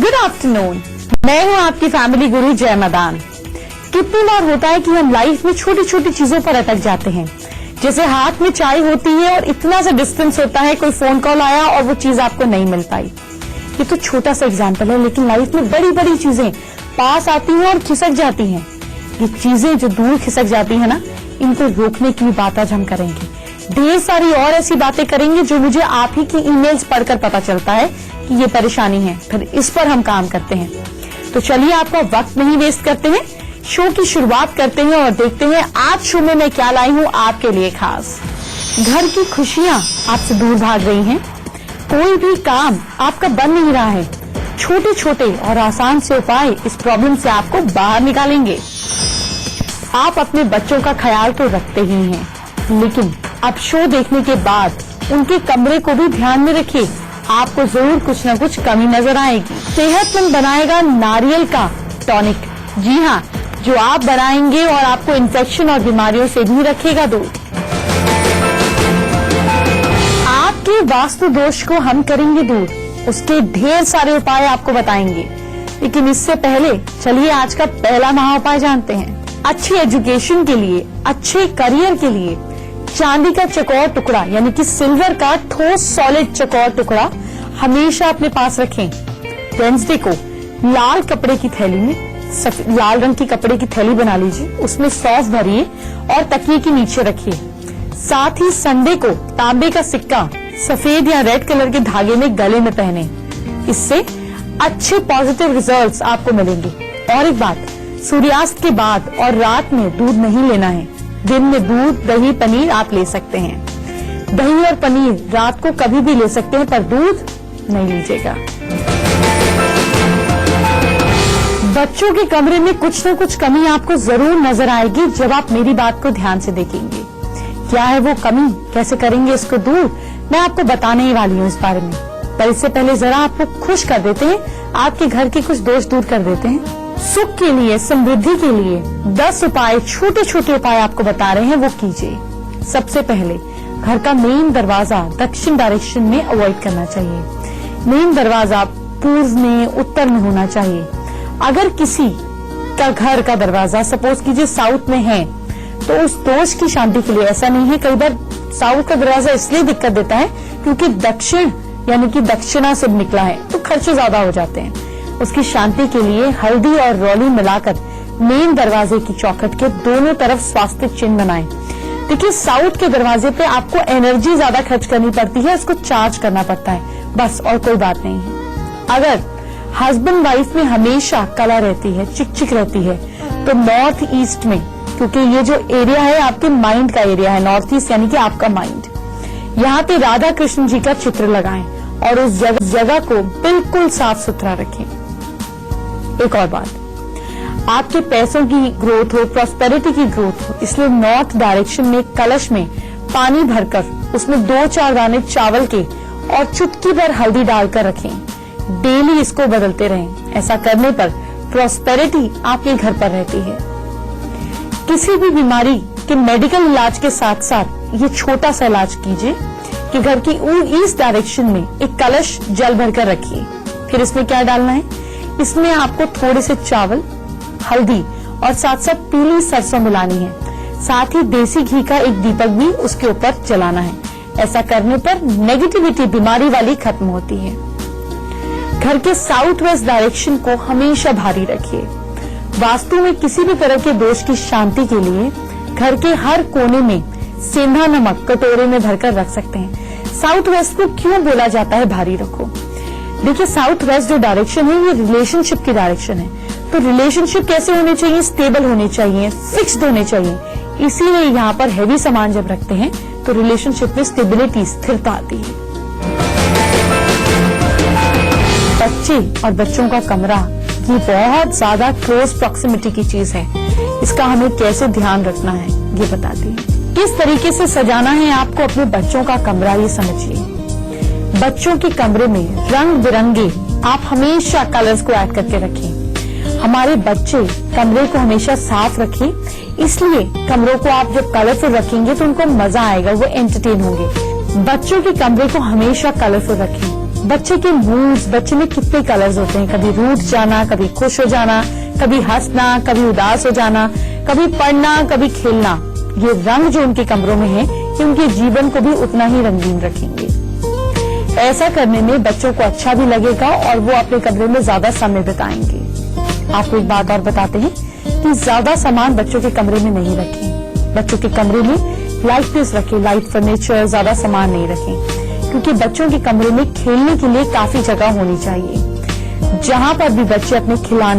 Good afternoon, मैं हूँ आपकी फैमिली गुरु जय मदान। कितनी बार होता है कि हम लाइफ में छोटी छोटी चीजों पर अटक जाते हैं, जैसे हाथ में चाय होती है और इतना सा डिस्टेंस होता है, कोई फोन कॉल आया और वो चीज आपको नहीं मिल पाई। ये तो छोटा सा एग्जाम्पल है, लेकिन लाइफ में बड़ी बड़ी चीजें पास आती हैं और खिसक जाती हैं। ये चीजें जो दूर खिसक जाती है ना, इनको रोकने की भी बात आज हम करेंगे। ढेर सारी और ऐसी बातें करेंगे जो मुझे आप ही की ईमेल्स पढ़कर पता चलता है कि ये परेशानी है, फिर इस पर हम काम करते हैं। तो चलिए आपका वक्त नहीं वेस्ट करते हैं, शो की शुरुआत करते हैं और देखते हैं आज शो में मैं क्या लाई हूँ आपके लिए खास। घर की खुशियाँ आपसे दूर भाग रही हैं, कोई भी काम आपका बन नहीं रहा है। छोटे छोटे और आसान से उपाय इस प्रॉब्लम से आपको बाहर निकालेंगे। आप अपने बच्चों का ख्याल तो रखते ही हैं, लेकिन अब शो देखने के बाद उनके कमरे को भी ध्यान में रखिए, आपको जरूर कुछ न कुछ कमी नजर आएगी। सेहतमंद बनाएगा नारियल का टॉनिक, जी हाँ, जो आप बनाएंगे और आपको इन्फेक्शन और बीमारियों से भी रखेगा दूर। आपके वास्तु दोष को हम करेंगे दूर, उसके ढेर सारे उपाय आपको बताएंगे। लेकिन इससे पहले चलिए आज का पहला महाउपाय जानते हैं। अच्छी एजुकेशन के लिए, अच्छे करियर के लिए चांदी का चौकोर टुकड़ा यानी कि सिल्वर का ठोस सॉलिड चौकोर टुकड़ा हमेशा अपने पास रखें। वेडनेसडे को लाल कपड़े की थैली में लाल रंग की कपड़े की थैली बना लीजिए, उसमें सौंफ भरिए और तकिए के नीचे रखिए। साथ ही संडे को तांबे का सिक्का सफेद या रेड कलर के धागे में गले में पहने, इससे अच्छे पॉजिटिव रिजल्ट्स आपको मिलेंगे। और एक बात, सूर्यास्त के बाद और रात में दूध नहीं लेना है। दिन में दूध, दही, पनीर आप ले सकते हैं। दही और पनीर रात को कभी भी ले सकते हैं, पर दूध नहीं लीजिएगा। बच्चों के कमरे में कुछ न कुछ कमी आपको जरूर नजर आएगी जब आप मेरी बात को ध्यान से देखेंगे। क्या है वो कमी, कैसे करेंगे इसको दूर, मैं आपको बताने ही वाली हूँ इस बारे में। पर इससे पहले जरा आपको खुश कर देते हैं, आपके घर के कुछ दोष दूर कर देते हैं। सुख के लिए, समृद्धि के लिए 10 उपाय, छोटे छोटे उपाय आपको बता रहे हैं, वो कीजिए। सबसे पहले घर का मेन दरवाजा दक्षिण डायरेक्शन में अवॉइड करना चाहिए। मेन दरवाजा पूर्व में, उत्तर में होना चाहिए। अगर किसी का घर का दरवाजा सपोज कीजिए साउथ में है, तो उस दोष की शांति के लिए, ऐसा नहीं है, कई बार साउथ का दरवाजा इसलिए दिक्कत देता है क्योंकि दक्षिण यानी कि दक्षिणा से निकला है, तो खर्चे ज्यादा हो जाते हैं। उसकी शांति के लिए हल्दी और रोली मिलाकर मेन दरवाजे की चौखट के दोनों तरफ स्वास्तिक चिन्ह बनाएं। देखिए, साउथ के दरवाजे पे आपको एनर्जी ज्यादा खर्च करनी पड़ती है, उसको चार्ज करना पड़ता है, बस, और कोई बात नहीं है। अगर हस्बैंड वाइफ में हमेशा कला रहती है, चिकचिक रहती है, तो नॉर्थ ईस्ट में, क्योंकि ये जो एरिया है आपके माइंड का एरिया है, नॉर्थ ईस्ट यानी कि आपका माइंड, यहाँ पे राधा कृष्ण जी का चित्र लगाएं और उस जगह को बिल्कुल साफ सुथरा रखें। एक और बात, आपके पैसों की ग्रोथ हो, प्रॉस्पेरिटी की ग्रोथ हो, इसलिए नॉर्थ डायरेक्शन में कलश में पानी भरकर उसमें 2-4 दाने चावल के और चुटकी भर हल्दी डालकर रखें। डेली इसको बदलते रहें। ऐसा करने पर प्रॉस्पेरिटी आपके घर पर रहती है। किसी भी बीमारी के मेडिकल इलाज के साथ साथ ये छोटा सा इलाज कीजिए कि घर की ईस्ट डायरेक्शन में एक कलश जल भरकर रखिए। फिर इसमें क्या डालना है, इसमें आपको थोड़े से चावल, हल्दी और साथ साथ पीली सरसों मिलानी है। साथ ही देसी घी का एक दीपक भी उसके ऊपर जलाना है। ऐसा करने पर नेगेटिविटी, बीमारी वाली खत्म होती है। घर के साउथ वेस्ट डायरेक्शन को हमेशा भारी रखिए। वास्तु में किसी भी तरह के दोष की शांति के लिए घर के हर कोने में सेंधा नमक कटोरे में भरकर रख सकते हैं। साउथ वेस्ट को क्यों बोला जाता है भारी रखो? देखिए, साउथ वेस्ट जो डायरेक्शन है ये रिलेशनशिप की डायरेक्शन है, तो रिलेशनशिप कैसे होने चाहिए, स्टेबल होने चाहिए, फिक्स्ड होने चाहिए। इसीलिए यहाँ पर हैवी सामान जब रखते हैं तो रिलेशनशिप में स्टेबिलिटी, स्थिरता आती है। बच्चे और बच्चों का कमरा ये बहुत ज्यादा क्लोज प्रॉक्सिमिटी की चीज है, इसका हमें कैसे ध्यान रखना है ये बताती है। किस तरीके से सजाना है आपको अपने बच्चों का कमरा, ये समझिए। बच्चों के कमरे में रंग बिरंगे आप हमेशा कलर्स को ऐड करके रखें। हमारे बच्चे कमरे को हमेशा साफ रखें, इसलिए कमरों को आप जब कलरफुल रखेंगे तो उनको मजा आएगा, वो एंटरटेन होंगे। बच्चों के कमरे को हमेशा कलरफुल रखें। बच्चे के मूड्स, बच्चे में कितने कलर्स होते हैं, कभी रूठ जाना, कभी खुश हो जाना, कभी हंसना, कभी उदास हो जाना, कभी पढ़ना, कभी खेलना। ये रंग जो उनके कमरों में है, ये उनके जीवन को भी उतना ही रंगीन रखेंगे। ऐसा करने में बच्चों को अच्छा भी लगेगा और वो अपने कमरे में ज्यादा समय बिताएंगे। आपको एक बात और बताते हैं कि ज्यादा सामान बच्चों के कमरे में नहीं रखें। बच्चों के कमरे में लाइटनेस रखें, लाइट फर्नीचर, ज्यादा सामान नहीं रखें, क्योंकि बच्चों के कमरे में खेलने के लिए काफी जगह होनी चाहिए। जहां पर भी बच्चे अपने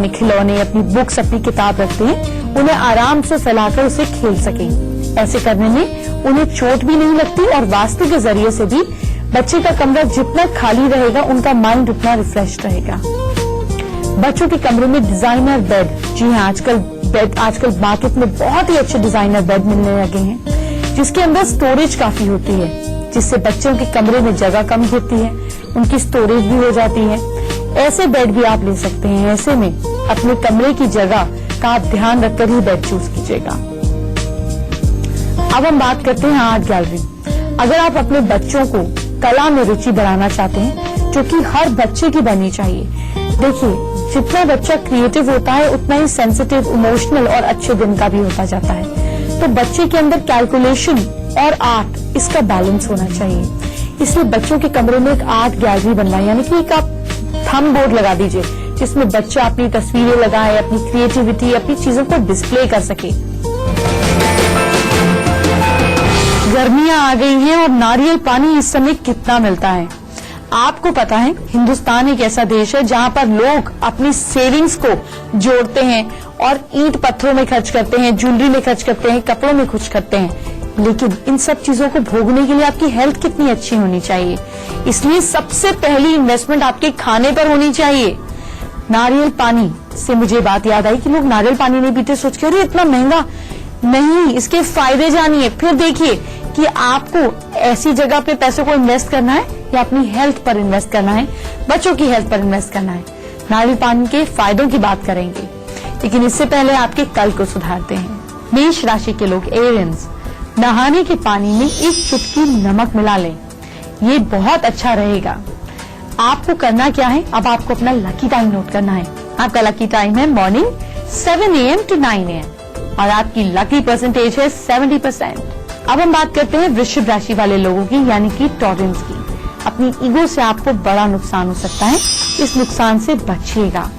खिलौने, अपनी बुक्स, अपनी किताब रखते हैं, उन्हें आराम से फैलाकर उसे खेल सकें। ऐसे करने में उन्हें चोट भी नहीं लगती और वास्तु के जरिए से भी बच्चे का कमरा जितना खाली रहेगा, उनका माइंड उतना रिफ्रेश रहेगा। बच्चों के कमरे में डिजाइनर बेड, जी हाँ, आजकल मार्केट में बहुत ही अच्छे डिजाइनर बेड मिलने लगे हैं, जिसके अंदर स्टोरेज काफी होती है, जिससे बच्चों के कमरे में जगह कम घेरती है, उनकी स्टोरेज भी हो जाती है। ऐसे बेड भी आप ले सकते हैं। ऐसे में अपने कमरे की जगह का आप ध्यान रखकर ही बेड चूज कीजिएगा। अब हम बात करते हैं आर्ट गैलरी। अगर आप अपने बच्चों को कला में रुचि बढ़ाना चाहते हैं, जो कि हर बच्चे की बननी चाहिए। देखिए, जितना बच्चा क्रिएटिव होता है, उतना ही सेंसिटिव, इमोशनल और अच्छे दिन का भी होता जाता है। तो बच्चे के अंदर कैलकुलेशन और आर्ट, इसका बैलेंस होना चाहिए। इसलिए बच्चों के कमरे में एक आर्ट गैलरी बनवाएं, यानी कि एक आप थंब बोर्ड लगा दीजिए, जिसमें बच्चा अपनी तस्वीरें लगाए, अपनी क्रिएटिविटी, अपनी चीजों को डिस्प्ले कर सके। गर्मियां आ गई हैं और नारियल पानी इस समय कितना मिलता है। आपको पता है, हिंदुस्तान एक ऐसा देश है जहां पर लोग अपनी सेविंग्स को जोड़ते हैं और ईंट पत्थरों में खर्च करते हैं, ज्वेलरी में खर्च करते हैं, कपड़ों में खर्च करते हैं। लेकिन इन सब चीजों को भोगने के लिए आपकी हेल्थ कितनी अच्छी होनी चाहिए। इसलिए सबसे पहली इन्वेस्टमेंट आपके खाने पर होनी चाहिए। नारियल पानी से मुझे बात याद आई कि लोग नारियल पानी नहीं पीते, सोच के अरे इतना महंगा। नहीं, इसके फायदे जानिए, फिर देखिए कि आपको ऐसी जगह पे पैसों को इन्वेस्ट करना है या अपनी हेल्थ पर इन्वेस्ट करना है, बच्चों की हेल्थ पर इन्वेस्ट करना है। नारियल पानी के फायदों की बात करेंगे, लेकिन इससे पहले आपके कल को सुधारते हैं। मेष राशि के लोग, एरियंस, नहाने के पानी में एक चुटकी नमक मिला लें, ये बहुत अच्छा रहेगा। आपको करना क्या है, अब आपको अपना लकी टाइम नोट करना है। आपका लकी टाइम है मॉर्निंग 7 AM to 9 AM और आपकी लकी परसेंटेज है 70%। अब हम बात करते हैं वृश्चिक राशि वाले लोगों की, यानी कि टॉरेंस की। अपनी ईगो से आपको बड़ा नुकसान हो सकता है, इस नुकसान से बचिएगा।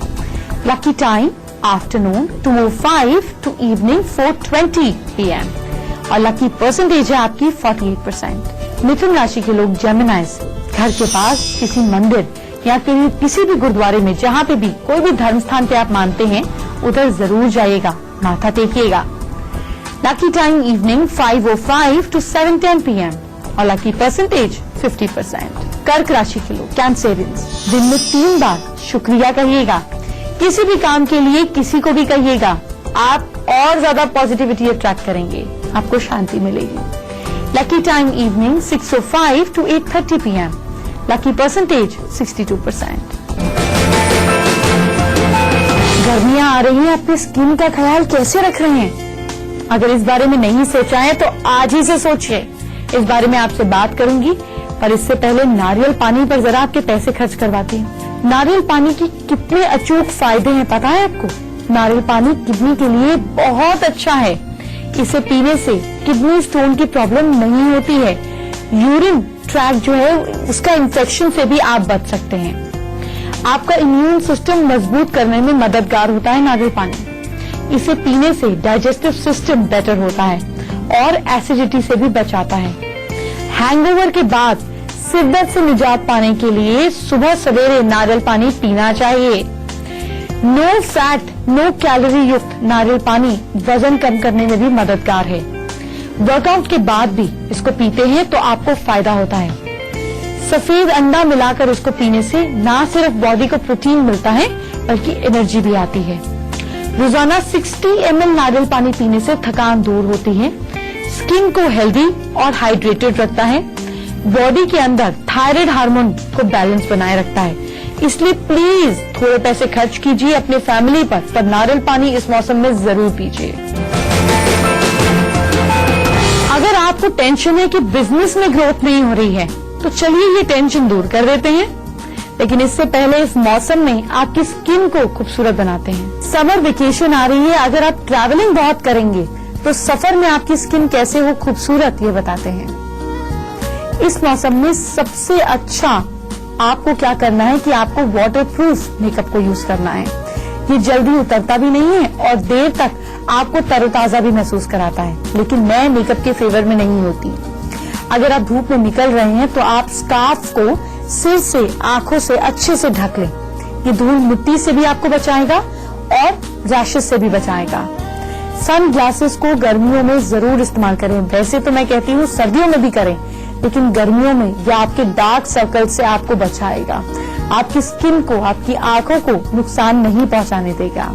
Lucky time afternoon 2:05 to evening 4:20 PM और लकी परसेंटेज है आपकी 48%। मिथुन राशि के लोग, जेमिनाइज, घर के पास किसी मंदिर या किसी भी गुरुद्वारे में, जहाँ पे भी कोई भी धर्म स्थान पे आप मानते हैं, उधर जरूर जाइएगा, माथा टेकिएगा। Lucky time evening 5:05 to 7:10 PM और लकी परसेंटेज 50%। कर्क राशि के लोग, कैंसेरियंस, दिन में 3 बार शुक्रिया कहिएगा। किसी भी काम के लिए किसी को भी कहिएगा, आप और ज्यादा पॉजिटिविटी अट्रैक्ट करेंगे, आपको शांति मिलेगी। Lucky time evening 6:05 to 8:30 PM, lucky percentage 62%। गर्मियां आ रही हैं, अपनी स्किन का ख्याल कैसे रख रहे हैं? अगर इस बारे में नहीं सोचा है तो आज ही से सोचिए। इस बारे में आपसे बात करूंगी, पर इससे पहले नारियल पानी पर जरा आपके पैसे खर्च करवाती हूँ। नारियल पानी की कितने अचूक फायदे हैं पता है आपको? नारियल पानी किडनी के लिए बहुत अच्छा है। इसे पीने से किडनी स्टोन की प्रॉब्लम नहीं होती है। यूरिन ट्रैक जो है उसका इन्फेक्शन से भी आप बच सकते हैं। आपका इम्यून सिस्टम मजबूत करने में मददगार होता है नारियल पानी। इसे पीने से डाइजेस्टिव सिस्टम बेटर होता है और एसिडिटी से भी बचाता है। हैंगओवर के बाद सिर दर्द से निजात पाने के लिए सुबह सवेरे नारियल पानी पीना चाहिए। नो फैट, नो कैलोरी युक्त नारियल पानी वजन कम करने में भी मददगार है। वर्कआउट के बाद भी इसको पीते हैं तो आपको फायदा होता है। सफेद अंडा मिलाकर इसको पीने से न सिर्फ बॉडी को प्रोटीन मिलता है बल्कि एनर्जी भी आती है। रोजाना 60 ml नारियल पानी पीने से थकान दूर होती है, स्किन को हेल्दी और हाइड्रेटेड रखता है, बॉडी के अंदर थायराइड हार्मोन को बैलेंस बनाए रखता है। इसलिए प्लीज थोड़े पैसे खर्च कीजिए अपने फैमिली पर नारियल पानी इस मौसम में जरूर पीजिए। अगर आपको टेंशन है कि बिजनेस में ग्रोथ नहीं हो रही है, तो चलिए ये टेंशन दूर कर देते हैं। लेकिन इससे पहले इस मौसम में आपकी स्किन को खूबसूरत बनाते हैं। समर वेकेशन आ रही है, अगर आप ट्रैवलिंग बहुत करेंगे तो सफर में आपकी स्किन कैसे हो खूबसूरत ये बताते हैं। इस मौसम में सबसे अच्छा आपको क्या करना है कि आपको वाटरप्रूफ मेकअप को यूज करना है। ये जल्दी उतरता भी नहीं है और देर तक आपको तरोताजा भी महसूस कराता है। लेकिन मैं मेकअप के फेवर में नहीं होती। अगर आप धूप में निकल रहे हैं तो आप स्कार्फ को सिर से आंखों से अच्छे से ढक लें। ये धूल मिट्टी से भी आपको बचाएगा और रैशेस से भी बचाएगा। सन ग्लासेस को गर्मियों में जरूर इस्तेमाल करें। वैसे तो मैं कहती हूँ सर्दियों में भी करें, लेकिन गर्मियों में यह आपके डार्क सर्कल से आपको बचाएगा, आपकी स्किन को, आपकी आंखों को नुकसान नहीं पहुंचाने देगा।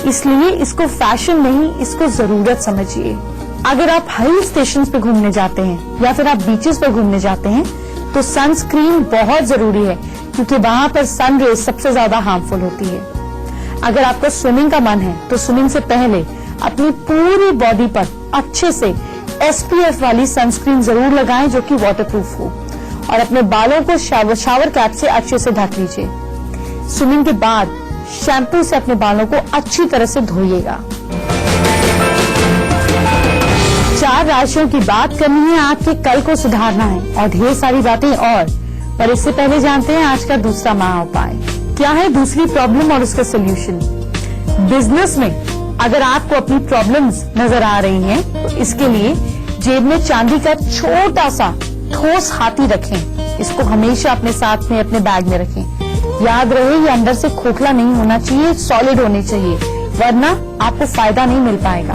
इसलिए इसको फैशन नहीं, इसको जरूरत समझिए। अगर आप हिल स्टेशन पे घूमने जाते हैं या फिर आप बीचेस पर घूमने जाते हैं तो सनस्क्रीन बहुत जरूरी है, क्योंकि वहां पर सन रेज सबसे ज्यादा हार्मफुल होती है। अगर आपको स्विमिंग का मन है तो स्विमिंग से पहले अपनी पूरी बॉडी पर अच्छे से SPF वाली सनस्क्रीन जरूर लगाएं जो कि वाटरप्रूफ हो, और अपने बालों को शावर कैप से अच्छे से ढक लीजिए। स्विमिंग के बाद शैम्पू से अपने बालों को अच्छी तरह से धोइएगा। 4 राशियों की बात करनी है, आपके कल को सुधारना है और ढेर सारी बातें और। पर इससे पहले जानते हैं आज का दूसरा महा उपाय क्या है। दूसरी प्रॉब्लम और उसका सोल्यूशन। बिजनेस में अगर आपको अपनी प्रॉब्लम्स नजर आ रही हैं तो इसके लिए जेब में चांदी का छोटा सा ठोस हाथी रखें। इसको हमेशा अपने साथ में, अपने बैग में रखें। याद रहे ये अंदर से खोखला नहीं होना चाहिए, सॉलिड होनी चाहिए, वरना आपको फायदा नहीं मिल पाएगा।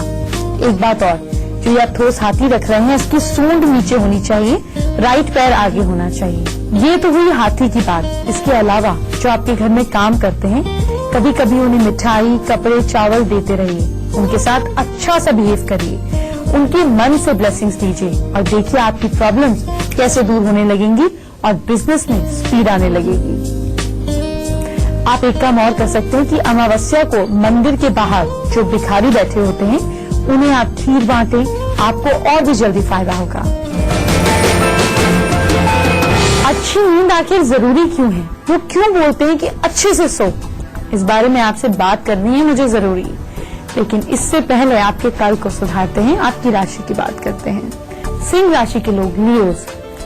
एक बात और, जो ये ठोस हाथी रख रहे हैं इसकी सूंड नीचे होनी चाहिए, राइट पैर आगे होना चाहिए। ये तो हुई हाथी की बात। इसके अलावा जो आपके घर में काम करते हैं, कभी कभी उन्हें मिठाई, कपड़े, चावल देते रहिए। उनके साथ अच्छा सा बिहेव करिए, उनके मन से ब्लेसिंग्स लीजिए और देखिए आपकी प्रॉब्लम्स कैसे दूर होने लगेंगी और बिजनेस में स्पीड आने लगेगी। आप एक काम और कर सकते हैं कि अमावस्या को मंदिर के बाहर जो भिखारी बैठे होते हैं उन्हें आप खीर बांटें, आपको और भी जल्दी फायदा होगा। अच्छी नींद आखिर जरूरी क्यों है? वो क्यों बोलते हैं कि अच्छे से सो? इस बारे में आपसे बात करनी है मुझे जरूरी, लेकिन इससे पहले आपके कल को सुधारते हैं, आपकी राशि की बात करते हैं। सिंह राशि के लोग, लियोज,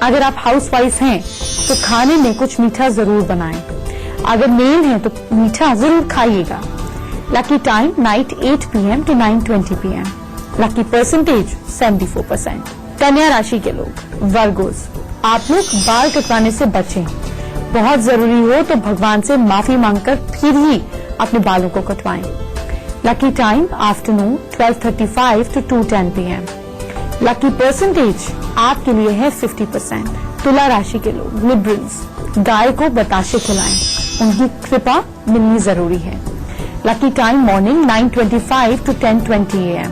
अगर आप हाउसवाइफ हैं तो खाने में कुछ मीठा जरूर बनाएं। अगर मेल हैं तो मीठा जरूर खाइएगा। Lucky time night 8 PM to 9:20 PM। Lucky percentage 74%। कन्या राशि के लोग, वर्गोस, आप लोग बाल कटवाने से बचें। बहुत जरूरी हो तो भगवान से माफी मांगकर फिर ही अपने बालों को कटवाएं। Lucky time afternoon 12:35 to 2:10 PM। Lucky percentage आपके लिए है 50%। तुला राशि के लोग, लिब्रल्स, गाय को बताशे खिलाएं, उनकी कृपा मिलनी जरूरी है। Lucky time morning 9:25 to 10:20 AM।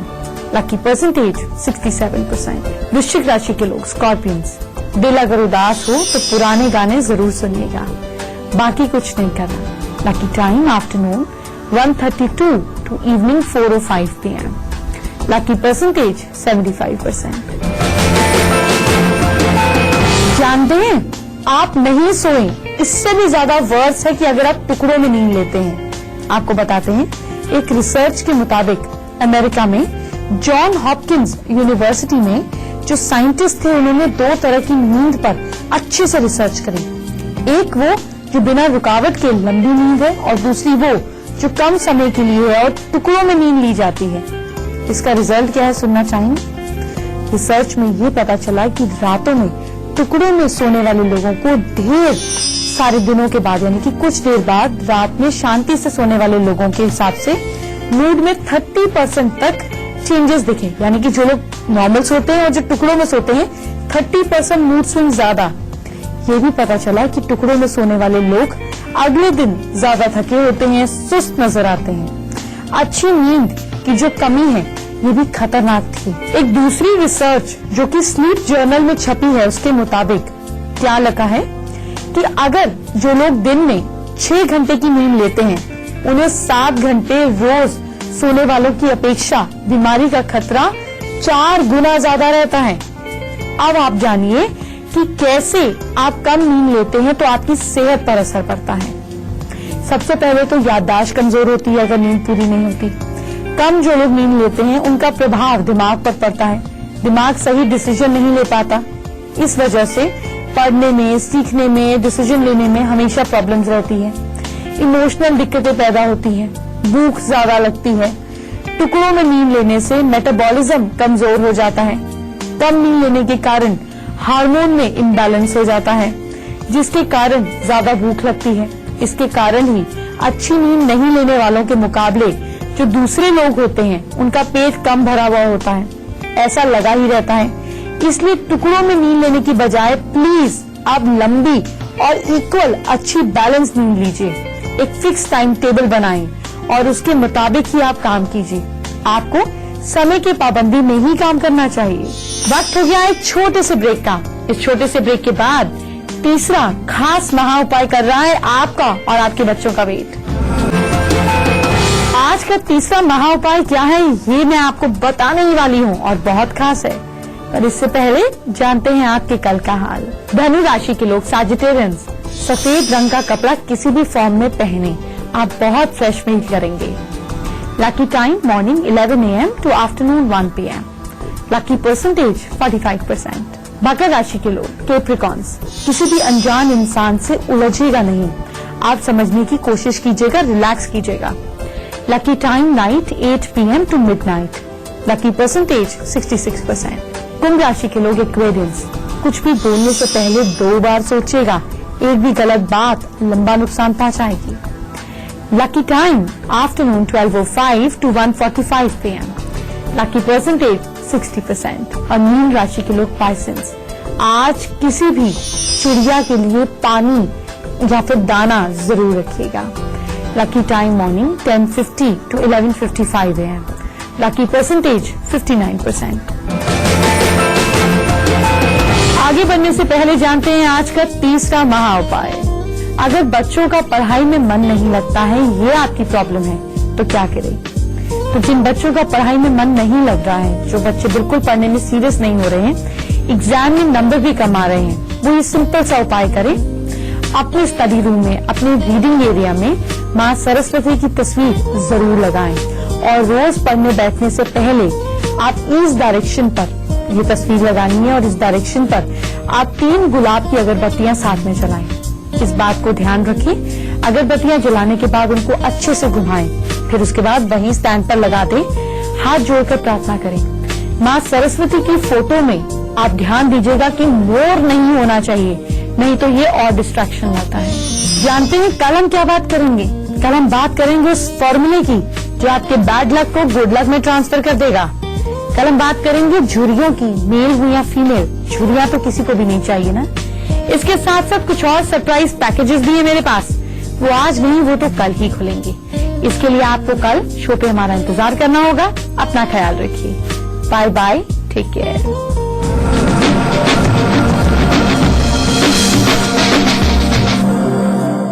Lucky percentage 67%। वृश्चिक राशि के लोग, स्कॉर्पियंस, दिल अगर उदास हो तो पुराने गाने जरूर सुनिएगा, बाकी कुछ नहीं करना। Lucky time afternoon 1:32 to evening 4:05 PM। Lucky percentage 75%। जानते हैं आप नहीं सोएं, इससे भी ज्यादा वर्स है कि अगर आप टुकड़ों में नींद लेते हैं। आपको बताते हैं, एक रिसर्च के मुताबिक अमेरिका में जॉन हॉपकिंस यूनिवर्सिटी में जो साइंटिस्ट थे उन्होंने 2 तरह की नींद पर अच्छे से रिसर्च करी। एक वो जो बिना रुकावट के लंबी नींद है और दूसरी वो जो कम समय के लिए है और टुकड़ों में नींद ली जाती है। इसका रिजल्ट क्या है सुनना चाहेंगे? रिसर्च में ये पता चला कि रातों में टुकड़ों में सोने वाले लोगों को ढेर सारे दिनों के बाद, यानी कि कुछ देर बाद रात में शांति से सोने वाले लोगों के हिसाब से मूड में 30% तक चेंजेस दिखे। यानी कि जो लोग नॉर्मल सोते हैं और जो टुकड़ों में सोते हैं 30% मूड स्विंग ज्यादा। ये भी पता चला कि टुकड़ों में सोने वाले लोग अगले दिन ज्यादा थके होते हैं, सुस्त नजर आते हैं। अच्छी नींद की जो कमी है ये भी खतरनाक थी। एक दूसरी रिसर्च जो कि स्लीप जर्नल में छपी है उसके मुताबिक क्या लिखा है कि अगर जो लोग दिन में 6 घंटे की नींद लेते हैं उन्हें 7 घंटे रोज सोने वालों की अपेक्षा बीमारी का खतरा 4 गुना ज्यादा रहता है। अब आप जानिए कि कैसे आप कम नींद लेते हैं तो आपकी सेहत पर असर पड़ता है। सबसे पहले तो याददाश्त कमजोर होती है अगर नींद पूरी नहीं होती। कम जो लोग नींद लेते हैं उनका प्रभाव दिमाग पर पड़ता है, दिमाग सही डिसीजन नहीं ले पाता। इस वजह से पढ़ने में, सीखने में, डिसीजन लेने में हमेशा प्रॉब्लम्स रहती है। इमोशनल दिक्कतें पैदा होती हैं, भूख ज्यादा लगती है। टुकड़ों में नींद लेने से मेटाबॉलिज्म कमजोर हो जाता है। कम नींद लेने के कारण हार्मोन में इम्बैलेंस हो जाता है, जिसके कारण ज्यादा भूख लगती है। इसके कारण ही अच्छी नींद नहीं लेने वालों के मुकाबले जो दूसरे लोग होते हैं उनका पेट कम भरा हुआ होता है, ऐसा लगा ही रहता है। इसलिए टुकड़ों में नींद लेने की बजाय प्लीज आप लंबी और इक्वल अच्छी बैलेंस नींद लीजिए। एक फिक्स टाइम टेबल बनाएं और उसके मुताबिक ही आप काम कीजिए। आपको समय की पाबंदी में ही काम करना चाहिए। वक्त हो गया एक छोटे से ब्रेक का। इस छोटे से ब्रेक के बाद तीसरा खास महा उपाय कर रहा है आपका और आपके बच्चों का वेट। आज का तीसरा महा उपाय क्या है ये मैं आपको बताने ही वाली हूँ और बहुत खास है। पर इससे पहले जानते हैं आपके कल का हाल। धनु राशि के लोग सैजिटेरियंस सफेद रंग का कपड़ा किसी भी फॉर्म में पहने, आप बहुत फ्रेश फील करेंगे। Lucky time morning 11 AM to afternoon 1 PM। Lucky percentage 45%। मकर राशि के लोग कैप्रिकॉर्न्स किसी भी अनजान इंसान से उलझेगा नहीं, आप समझने की कोशिश कीजिएगा, रिलैक्स कीजिएगा। Lucky time night 8 PM to midnight. Lucky percentage 66%। कुंभ राशि के लोग एक्वेरियंस कुछ भी बोलने से पहले 2 बार सोचेगा, एक भी गलत बात लंबा नुकसान पहुंचाएगी। Lucky time afternoon 12:05 to 1:45 PM। Lucky percentage 60%। और मीन राशि के लोग पाइसेंस आज किसी भी चिड़िया के लिए पानी या फिर दाना जरूर रखिएगा। Lucky time morning 10:50 to 11:55 AM। Lucky percentage 59%। आगे बढ़ने से पहले जानते हैं आज का तीसरा महा उपाय। अगर बच्चों का पढ़ाई में मन नहीं लगता है, ये आपकी प्रॉब्लम है, तो क्या करें? तो जिन बच्चों का पढ़ाई में मन नहीं लग रहा है, जो बच्चे बिल्कुल पढ़ने में सीरियस नहीं हो रहे हैं, एग्जाम में नंबर भी कम आ रहे हैं, वो ये सिंपल सा उपाय करें। अपने स्टडी रूम में, अपने रीडिंग एरिया में माँ सरस्वती की तस्वीर जरूर लगाएं और रोज पढ़ने बैठने से पहले आप इस डायरेक्शन पर ये तस्वीर लगानी है और इस डायरेक्शन पर आप 3 गुलाब की अगरबत्तियां साथ में जलाएं। इस बात को ध्यान रखें। अगरबत्तियां जलाने के बाद उनको अच्छे से घुमाएं, फिर उसके बाद वहीं स्टैंड पर लगा दें। हाथ जोड़कर प्रार्थना करें। माँ सरस्वती की फोटो में आप ध्यान दीजिएगा कि मोर नहीं होना चाहिए, नहीं तो ये और डिस्ट्रैक्शन होता है। जानते हैं कल हम क्या बात करेंगे? कल हम बात करेंगे उस फॉर्मूले की जो आपके बैड लक को गुड लक में ट्रांसफर कर देगा। कल हम बात करेंगे झुर्रियों की, मेल हो या फीमेल, झुर्रियां तो किसी को भी नहीं चाहिए ना। इसके साथ साथ कुछ और सरप्राइज पैकेजेस भी है मेरे पास, वो आज नहीं, वो तो कल ही खुलेंगे। इसके लिए आपको कल शो पे हमारा इंतजार करना होगा। अपना ख्याल रखिए। Bye bye, take care.